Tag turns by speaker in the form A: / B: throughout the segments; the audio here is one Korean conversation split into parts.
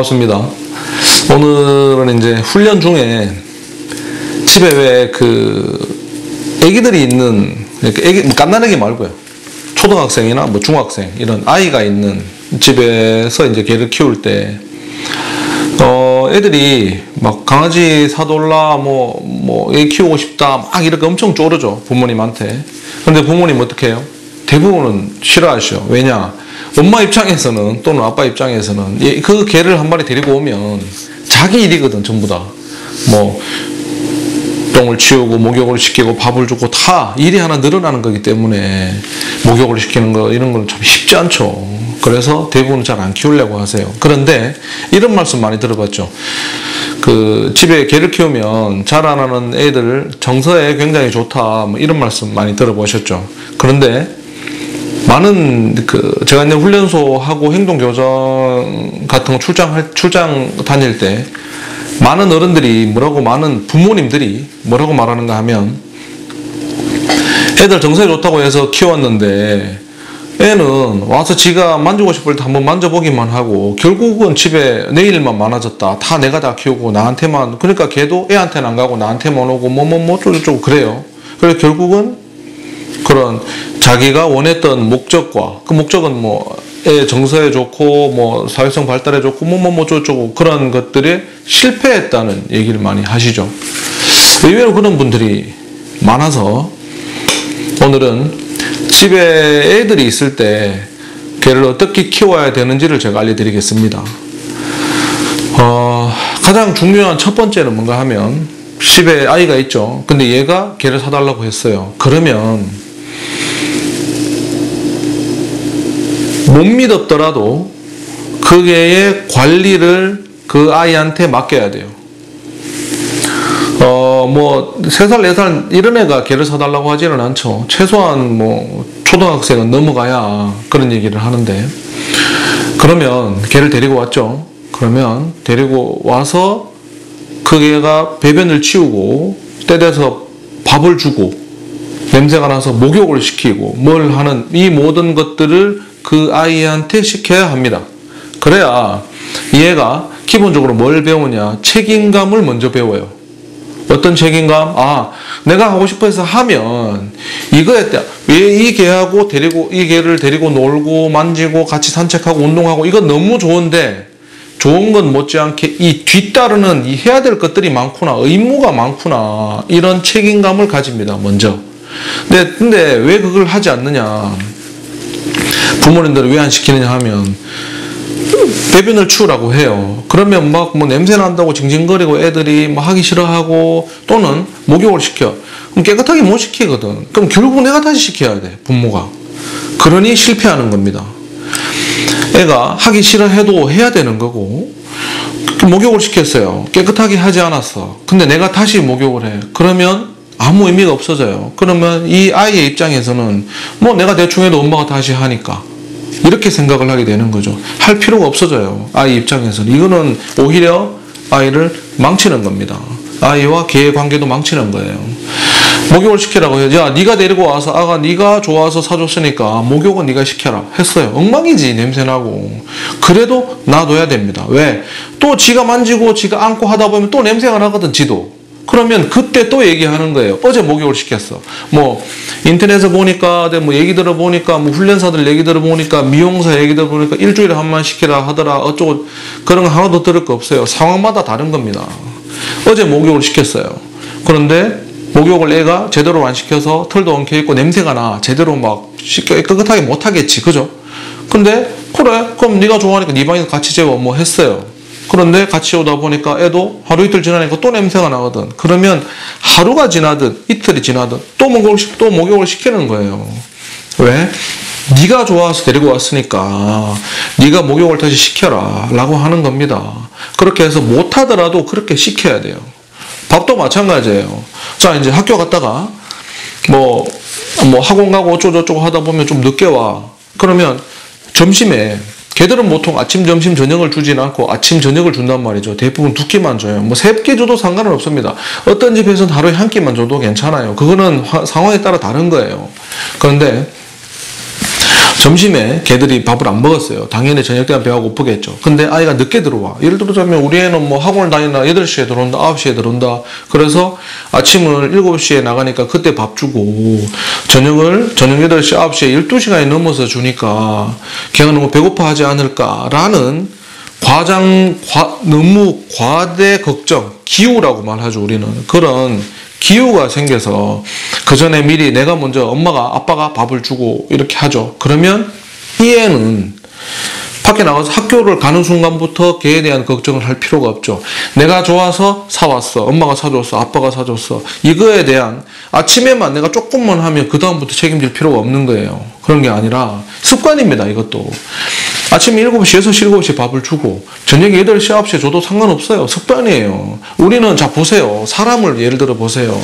A: 반갑습니다. 오늘은 이제 훈련 중에 집에 왜 애기들이 있는, 애기, 갓난아기 말고요. 초등학생이나 뭐 중학생, 이런 아이가 있는 집에서 이제 개를 키울 때, 애들이 막 강아지 사돌라, 애 키우고 싶다, 막 이렇게 엄청 쪼르죠. 부모님한테. 근데 부모님 어떻게 해요? 대부분은 싫어하시죠. 왜냐? 엄마 입장에서는, 또는 아빠 입장에서는 그 개를 한 마리 데리고 오면 자기 일이거든, 전부 다. 똥을 치우고 목욕을 시키고 밥을 주고 다 일이 하나 늘어나는 거기 때문에 목욕을 시키는 거, 이런 건 참 쉽지 않죠. 그래서 대부분 잘 안 키우려고 하세요. 그런데 이런 말씀 많이 들어봤죠. 집에 개를 키우면 자라나는 애들 정서에 굉장히 좋다, 이런 말씀 많이 들어보셨죠. 그런데 많은 제가 이제 훈련소 하고 행동교정 같은 거 출장 다닐 때 많은 어른들이 많은 부모님들이 뭐라고 말하는가 하면, 애들 정서에 좋다고 해서 키웠는데 애는 와서 지가 만지고 싶을 때 한번 만져보기만 하고 결국은 집에 내 일만 많아졌다. 다 내가 다 키우고 나한테만, 그러니까 걔도 애한테는 안 가고 나한테만 오고 어쩌고저쩌고 그래요. 그래서 결국은 그런 자기가 원했던 목적과, 그 목적은 애 정서에 좋고 사회성 발달에 좋고 어쩌고 그런 것들에 실패했다는 얘기를 많이 하시죠. 의외로 그런 분들이 많아서 오늘은 집에 애들이 있을 때 개를 어떻게 키워야 되는지를 제가 알려드리겠습니다. 가장 중요한 첫 번째는 뭔가 하면, 집에 아이가 있죠. 근데 얘가 개를 사달라고 했어요. 그러면 못 믿었더라도 그 개의 관리를 그 아이한테 맡겨야 돼요. 3살, 4살 이런 애가 개를 사달라고 하지는 않죠. 최소한 초등학생은 넘어가야 그런 얘기를 하는데, 그러면 개를 데리고 왔죠. 그러면 데리고 와서 그 개가 배변을 치우고 때려서 밥을 주고 냄새가 나서 목욕을 시키고 뭘 하는 이 모든 것들을 그 아이한테 시켜야 합니다. 그래야 얘가 기본적으로 뭘 배우냐? 책임감을 먼저 배워요. 어떤 책임감? 내가 하고 싶어 해서 하면 이거에 왜 이 개를 데리고 놀고 만지고 같이 산책하고 운동하고 이거 너무 좋은데, 좋은 건 못지않게 이 뒤따르는 해야 될 것들이 많구나, 의무가 많구나, 이런 책임감을 가집니다, 먼저. 근데 왜 그걸 하지 않느냐? 부모님들은 왜 안 시키느냐 하면, 배변을 치우라고 해요. 그러면 냄새 난다고 징징거리고 애들이 하기 싫어하고, 또는 목욕을 시켜. 그럼 깨끗하게 못 시키거든. 그럼 결국 내가 다시 시켜야 돼, 부모가. 그러니 실패하는 겁니다. 애가 하기 싫어해도 해야 되는 거고, 목욕을 시켰어요. 깨끗하게 하지 않았어. 근데 내가 다시 목욕을 해. 그러면 아무 의미가 없어져요. 그러면 이 아이의 입장에서는 내가 대충 해도 엄마가 다시 하니까 이렇게 생각을 하게 되는 거죠. 할 필요가 없어져요, 아이 입장에서는. 이거는 오히려 아이를 망치는 겁니다. 아이와 개의 관계도 망치는 거예요. 목욕을 시키라고 해요. 야, 네가 데리고 와서, 아가 네가 좋아서 사줬으니까 목욕은 네가 시켜라 했어요. 엉망이지, 냄새나고. 그래도 놔둬야 됩니다. 왜? 또 지가 만지고 지가 안고 하다 보면 또 냄새가 나거든, 지도. 그러면 그때 또 얘기하는 거예요. 어제 목욕을 시켰어. 인터넷에 보니까, 얘기 들어보니까, 훈련사들 얘기 들어보니까, 미용사 얘기 들어보니까 일주일에 한 번 시키라 하더라, 어쩌고, 그런 거 하나도 들을 거 없어요. 상황마다 다른 겁니다. 어제 목욕을 시켰어요. 그런데 목욕을 애가 제대로 안 시켜서 털도 엉켜있고 냄새가 나. 제대로 깨끗하게 못하겠지. 그죠? 근데, 그래, 그럼 네가 좋아하니까 네 방에서 같이 재워. 했어요. 그런데 같이 오다 보니까 애도 하루 이틀 지나니까 또 냄새가 나거든. 그러면 하루가 지나든 이틀이 지나든 또 목욕을 시키는 거예요. 왜? 네가 좋아서 데리고 왔으니까 네가 목욕을 다시 시켜라 라고 하는 겁니다. 그렇게 해서 못하더라도 그렇게 시켜야 돼요. 밥도 마찬가지예요. 자, 이제 학교 갔다가 학원 가고 어쩌고저쩌고 하다 보면 좀 늦게 와. 그러면 점심에, 걔들은 보통 아침, 점심, 저녁을 주진 않고 아침, 저녁을 준단 말이죠. 대부분 2끼만 줘요. 3끼 줘도 상관은 없습니다. 어떤 집에서는 하루에 1끼만 줘도 괜찮아요. 그거는 상황에 따라 다른 거예요. 그런데 점심에 걔들이 밥을 안 먹었어요. 당연히 저녁 때는 배가 고프겠죠. 근데 아이가 늦게 들어와. 예를 들어자면 우리 애는 뭐 학원을 다니나 8시에 들어온다, 9시에 들어온다. 그래서 아침을 7시에 나가니까 그때 밥 주고, 저녁을 저녁 8시, 9시에 12시간이 넘어서 주니까 걔가 너무 배고파하지 않을까라는 너무 과대 걱정, 기우라고 말하죠, 우리는. 그런 기우가 생겨서 그 전에 미리 내가 먼저 아빠가 밥을 주고 이렇게 하죠. 그러면 이 애는 밖에 나가서 학교를 가는 순간부터 걔에 대한 걱정을 할 필요가 없죠. 내가 좋아서 사왔어. 엄마가 사줬어. 아빠가 사줬어. 이거에 대한 아침에만 내가 조금만 하면 그 다음부터 책임질 필요가 없는 거예요. 그런 게 아니라 습관입니다, 이것도. 아침 7시, 6시, 7시 밥을 주고 저녁에 8시, 9시에 줘도 상관없어요. 습관이에요. 우리는 자 보세요. 사람을 예를 들어 보세요.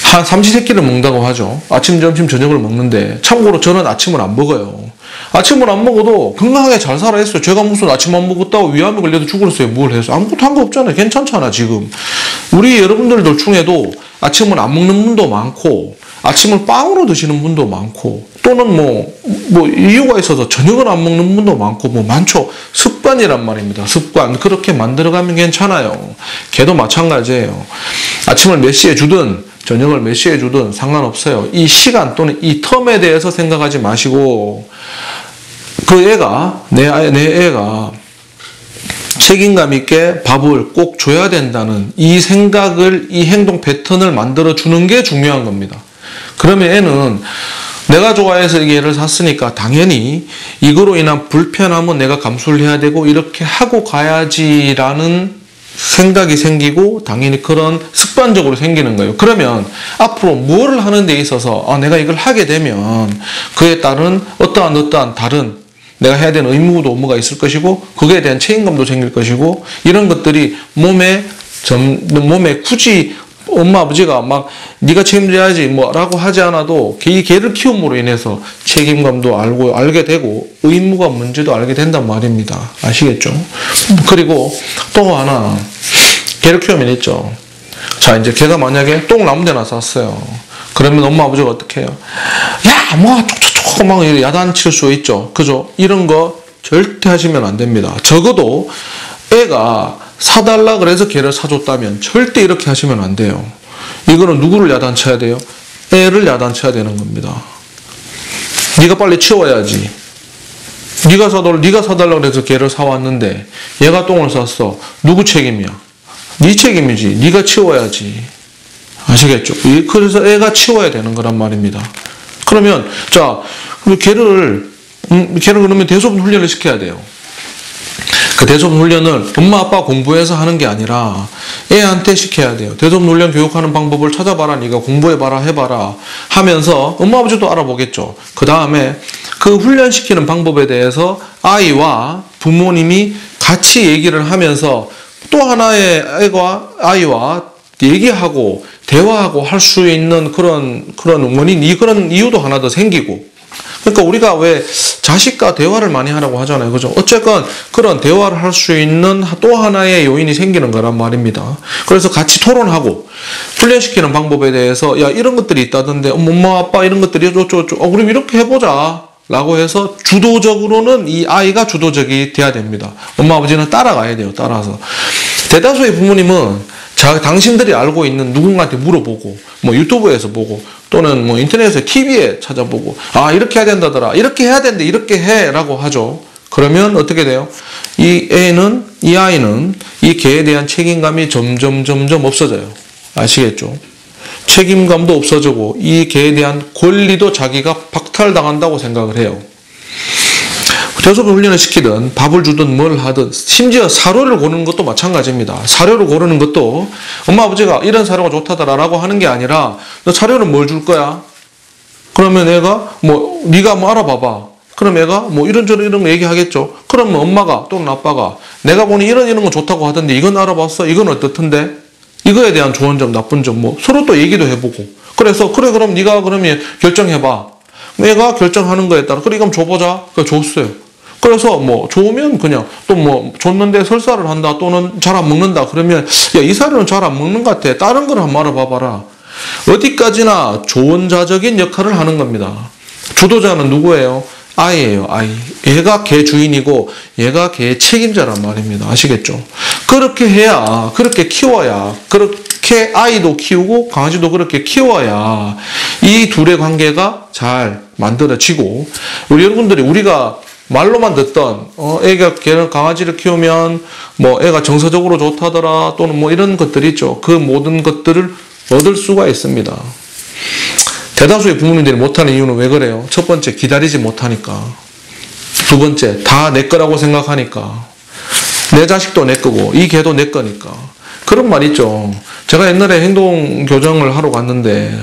A: 한 삼시세끼를 먹는다고 하죠. 아침, 점심, 저녁을 먹는데 참고로 저는 아침을 안 먹어요. 아침을 안 먹어도 건강하게 잘 살아있어요. 제가 무슨 아침 안 먹었다고 위암에 걸려도 죽었어요. 뭘 해서. 아무것도 한 거 없잖아요. 괜찮잖아, 지금. 우리 여러분들 중에도 아침을 안 먹는 분도 많고 아침을 빵으로 드시는 분도 많고 또는 뭐 이유가 있어서 저녁을 안 먹는 분도 많고 뭐 많죠. 습관이란 말입니다. 습관. 그렇게 만들어가면 괜찮아요. 걔도 마찬가지예요. 아침을 몇 시에 주든 저녁을 몇 시에 주든 상관없어요. 이 시간 또는 이 텀에 대해서 생각하지 마시고 그 애가 내 애가 책임감 있게 밥을 꼭 줘야 된다는 이 생각을 이 행동 패턴을 만들어 주는 게 중요한 겁니다. 그러면 애는 내가 좋아해서 이게 얘를 샀으니까 당연히 이거로 인한 불편함은 내가 감수를 해야 되고 이렇게 하고 가야지라는 생각이 생기고 당연히 그런 습관적으로 생기는 거예요. 그러면 앞으로 무엇을 하는 데 있어서 내가 이걸 하게 되면 그에 따른 어떠한 다른 내가 해야 되는 의무도 업무가 있을 것이고 그거에 대한 책임감도 생길 것이고 이런 것들이 몸에 굳이 엄마 아버지가 막 네가 책임져야지 뭐라고 하지 않아도 걔를 키움으로 인해서 책임감도 알게 되고 의무가 뭔지도 알게 된단 말입니다. 아시겠죠? 그리고 또 하나 걔를 키우면 있죠. 자 이제 걔가 만약에 똥을 아무 데나 쌌어요. 그러면 엄마 아버지가 어떻게 해요? 야 뭐 촉촉촉 막 야단칠 수 있죠. 그죠? 이런 거 절대 하시면 안 됩니다. 적어도 애가 사달라 그래서 걔를 사줬다면 절대 이렇게 하시면 안 돼요. 이거는 누구를 야단쳐야 돼요? 애를 야단쳐야 되는 겁니다. 네가 빨리 치워야지. 네가 사달라 그래서 걔를 사왔는데 얘가 똥을 쌌어. 누구 책임이야? 네 책임이지. 네가 치워야지. 아시겠죠? 그래서 애가 치워야 되는 거란 말입니다. 그러면 자 걔를 그러면 대소변 훈련을 시켜야 돼요. 그 대소변 훈련을 엄마 아빠 공부해서 하는 게 아니라 애한테 시켜야 돼요. 대소변 훈련 교육하는 방법을 찾아봐라. 네가 공부해봐라 해봐라 하면서 엄마 아버지도 알아보겠죠. 그 다음에 그 훈련시키는 방법에 대해서 아이와 부모님이 같이 얘기를 하면서 또 하나의 아이와 얘기하고 대화하고 할 수 있는 그런 원인, 그런 이유도 하나 더 생기고. 그러니까 우리가 왜 자식과 대화를 많이 하라고 하잖아요. 그죠? 어쨌건 그런 대화를 할 수 있는 또 하나의 요인이 생기는 거란 말입니다. 그래서 같이 토론하고 훈련시키는 방법에 대해서 야 이런 것들이 있다던데 엄마 아빠 이런 것들이 그럼 이렇게 해보자 라고 해서 주도적으로는 이 아이가 주도적이 돼야 됩니다. 엄마 아버지는 따라가야 돼요. 따라서. 대다수의 부모님은 당신들이 알고 있는 누군가한테 물어보고 뭐 유튜브에서 보고 또는 뭐 인터넷에서 TV에 찾아보고 이렇게 해야 된다더라. 이렇게 해야 되는데 이렇게 해 라고 하죠. 그러면 어떻게 돼요? 이 아이는 이 개에 대한 책임감이 점점 없어져요. 아시겠죠? 책임감도 없어지고 이 개에 대한 권리도 자기가 박탈당한다고 생각을 해요. 대소변 훈련을 시키든 밥을 주든 뭘 하든 심지어 사료를 고르는 것도 마찬가지입니다. 사료를 고르는 것도 엄마 아버지가 이런 사료가 좋다더라라고 하는 게 아니라 너 사료는 뭘 줄 거야? 그러면 애가 네가 알아봐봐. 그럼 애가 이런저런 이런 거 얘기하겠죠. 그러면 엄마가 또는 아빠가 내가 보니 이런 거 좋다고 하던데 이건 알아봤어? 이건 어떻던데? 이거에 대한 좋은 점 나쁜 점 서로 또 얘기도 해보고 그래서 그럼 네가 그러면 결정해봐. 애가 결정하는 거에 따라 그럼 줘보자. 줬어요. 그래서 좋으면 그냥 또 줬는데 설사를 한다 또는 잘 안 먹는다 그러면 야 이 사료는 잘 안 먹는 것 같아. 다른 걸 한번 알아봐봐라. 어디까지나 조언자적인 역할을 하는 겁니다. 주도자는 누구예요? 아이예요, 아이. 얘가 걔 주인이고 얘가 걔 책임자란 말입니다. 아시겠죠? 그렇게 해야, 그렇게 키워야, 그렇게 아이도 키우고 강아지도 그렇게 키워야 이 둘의 관계가 잘 만들어지고, 우리 여러분들이 우리가 말로만 듣던 애가 걔는 강아지를 키우면 뭐 애가 정서적으로 좋다더라 또는 뭐 이런 것들이 있죠. 그 모든 것들을 얻을 수가 있습니다. 대다수의 부모님들이 못하는 이유는 왜 그래요? 첫 번째, 기다리지 못하니까. 두 번째, 다 내 거라고 생각하니까. 내 자식도 내 거고 이 개도 내 거니까. 그런 말 있죠. 제가 옛날에 행동 교정을 하러 갔는데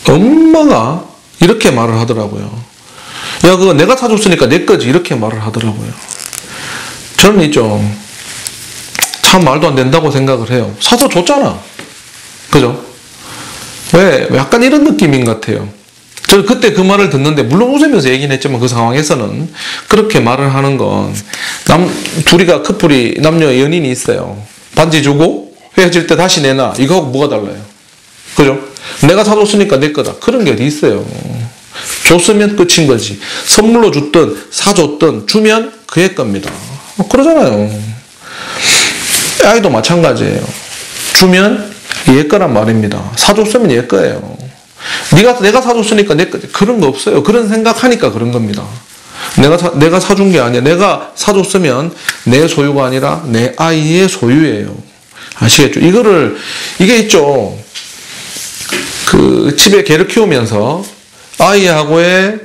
A: 엄마가 이렇게 말을 하더라고요. 야, 그거 내가 사줬으니까 내 거지. 이렇게 말을 하더라고요. 저는 있죠. 참 말도 안 된다고 생각을 해요. 사서 줬잖아. 그죠? 왜? 약간 이런 느낌인 것 같아요. 저는 그때 그 말을 듣는데, 물론 웃으면서 얘기는 했지만 그 상황에서는 그렇게 말을 하는 건, 둘이가 커플이, 남녀 연인이 있어요. 반지 주고 헤어질 때 다시 내놔. 이거하고 뭐가 달라요? 그죠? 내가 사줬으니까 내 거다. 그런 게 어디 있어요. 줬으면 끝인 거지. 선물로 줬든 사줬든 주면 그의 겁니다. 그러잖아요. 아이도 마찬가지예요. 주면 얘 거란 말입니다. 사줬으면 얘 거예요. 내가 사줬으니까 내 거지. 그런 거 없어요. 그런 생각하니까 그런 겁니다. 내가 사준 게 아니야. 내가 사줬으면 내 소유가 아니라 내 아이의 소유예요. 아시겠죠? 이게 있죠. 그 집에 개를 키우면서 아이하고의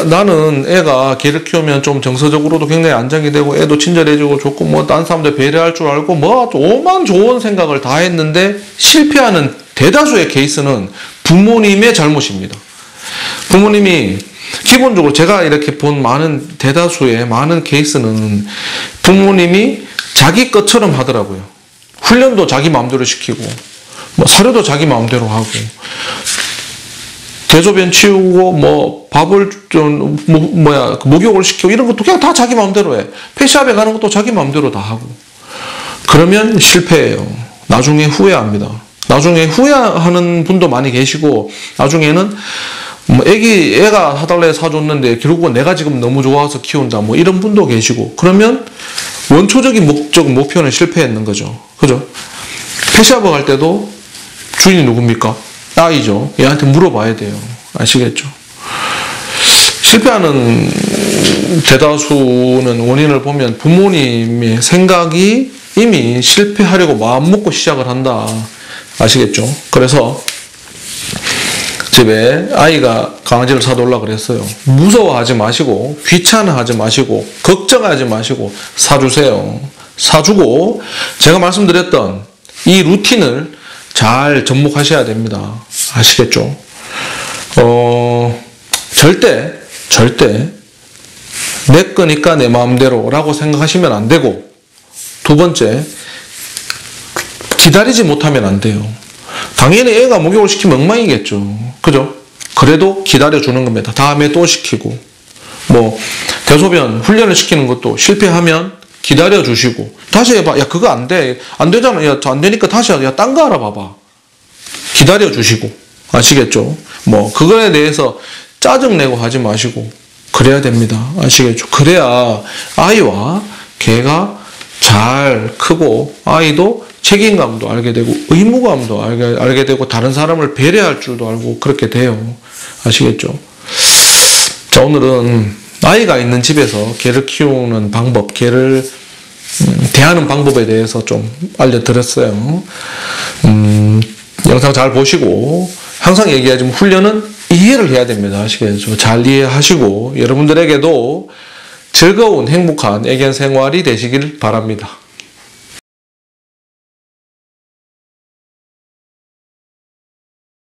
A: 나는 애가 개를 키우면 좀 정서적으로도 굉장히 안정이 되고 애도 친절해지고 좋고 뭐 다른 사람들 배려할 줄 알고 뭐 오만 좋은 생각을 다 했는데 실패하는 대다수의 케이스는 부모님의 잘못입니다. 부모님이 기본적으로 제가 이렇게 본 대다수의 많은 케이스는 부모님이 자기 것처럼 하더라고요. 훈련도 자기 마음대로 시키고 뭐 사료도 자기 마음대로 하고 대소변 치우고 뭐 밥을 좀 목욕을 시키고 이런 것도 그냥 다 자기 마음대로 해. 펫샵에 가는 것도 자기 마음대로 다 하고. 그러면 실패해요. 나중에 후회합니다. 나중에 후회하는 분도 많이 계시고 나중에는 뭐 애가 사달래 사줬는데 결국은 내가 지금 너무 좋아서 키운다 뭐 이런 분도 계시고. 그러면 원초적인 목표는 실패했는 거죠. 그죠? 펫샵을 갈 때도 주인이 누굽니까? 아이죠. 얘한테 물어봐야 돼요. 아시겠죠? 실패하는 대다수는 원인을 보면 부모님의 생각이 이미 실패하려고 마음 먹고 시작을 한다. 아시겠죠? 그래서 집에 아이가 강아지를 사달라고 그랬어요. 무서워하지 마시고 귀찮아하지 마시고 걱정하지 마시고 사주세요. 사주고 제가 말씀드렸던 이 루틴을 잘 접목하셔야 됩니다. 아시겠죠? 절대 내 거니까 내 마음대로 라고 생각하시면 안 되고, 두 번째, 기다리지 못하면 안 돼요. 당연히 애가 목욕을 시키면 엉망이겠죠. 그죠? 그래도 기다려주는 겁니다. 다음에 또 시키고, 뭐 대소변 훈련을 시키는 것도 실패하면 기다려주시고 다시 해봐. 야 그거 안 돼. 안 되잖아. 야 안 되니까 다시 하자. 야 딴 거 알아봐봐. 기다려주시고. 아시겠죠? 뭐 그거에 대해서 짜증내고 하지 마시고 그래야 됩니다. 아시겠죠? 그래야 아이와 개가 잘 크고 아이도 책임감도 알게 되고 의무감도 알게 되고 다른 사람을 배려할 줄도 알고 그렇게 돼요. 아시겠죠? 자, 오늘은 아이가 있는 집에서 개를 키우는 방법, 개를 대하는 방법에 대해서 좀 알려드렸어요. 영상 잘 보시고 항상 얘기하지만 훈련은 이해를 해야 됩니다. 아시겠죠? 잘 이해하시고 여러분들에게도 즐거운 행복한 애견 생활이 되시길 바랍니다.